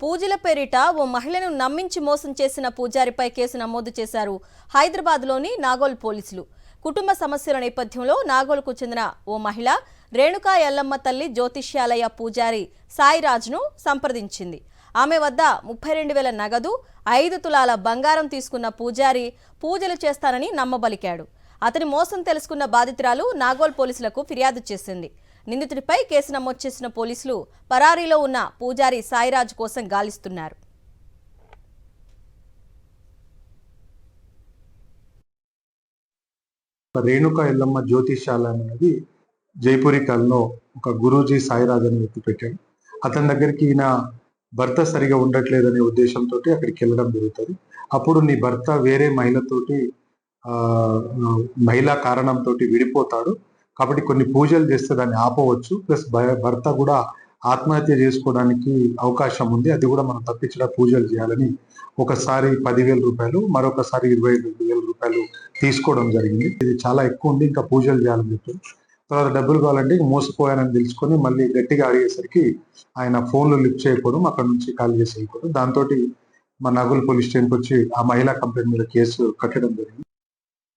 పూజల పేరిట ఓ మహిళను నమ్మించి మోసం చేసిన పూజారిపై కేసు నమోదు చేశారు హైదరాబాద్లోని నాగోల్ పోలీసులు. కుటుంబ సమస్యల నేపథ్యంలో నాగోల్కు చెందిన ఓ మహిళ రేణుకా ఎల్లమ్మ తల్లి జ్యోతిష్యాలయ పూజారి సాయిరాజ్ను సంప్రదించింది. ఆమె వద్ద 32,000 నగదు, 5 తులాల బంగారం తీసుకున్న పూజారి పూజలు చేస్తానని నమ్మబలికాడు. అతని మోసం తెలుసుకున్న బాధితురాలు నాగోల్ పోలీసులకు ఫిర్యాదు చేసింది. నిందితుడిపై కేసు నమోదు చేసిన పోలీసులు పరారీలో ఉన్న పూజారి సాయిరాజ్ కోసం గాలిస్తున్నారు. రేణుకా ఎల్లమ్మ జ్యోతిష్యాలయం అనేది జైపూరి కాలంలో ఒక గురూజీ సాయిరాజ్ అని వ్యక్తి పెట్టాడు. అతని దగ్గరికి ఈయన భర్త సరిగా ఉండట్లేదనే ఉద్దేశంతో అక్కడికి వెళ్ళడం జరుగుతుంది. అప్పుడు నీ భర్త వేరే మహిళతోటి మహిళా కారణంతో విడిపోతాడు కాబట్టి కొన్ని పూజలు చేస్తే దాన్ని ఆపవచ్చు, ప్లస్ భర్త కూడా ఆత్మహత్య చేసుకోవడానికి అవకాశం ఉంది, అది కూడా మనం తప్పించడం పూజలు చేయాలని ఒకసారి 10,000 రూపాయలు, మరొకసారి 22,000 రూపాయలు తీసుకోవడం జరిగింది. ఇది చాలా ఎక్కువ ఉంది, ఇంకా పూజలు చేయాలని చెప్పి తర్వాత డబ్బులు కావాలంటే మోసపోయానని తెలుసుకొని మళ్ళీ గట్టిగా అడిగేసరికి ఆయన ఫోన్లు లిఫ్ట్ చేయకపోవడం, అక్కడ నుంచి కాల్ చేసి వెళ్ళిపోవడం, దాంతో మా నాగోల్ పోలీస్ స్టేషన్కి వచ్చి ఆ మహిళా కంప్లైంట్ మీద కేసు కట్టడం జరిగింది.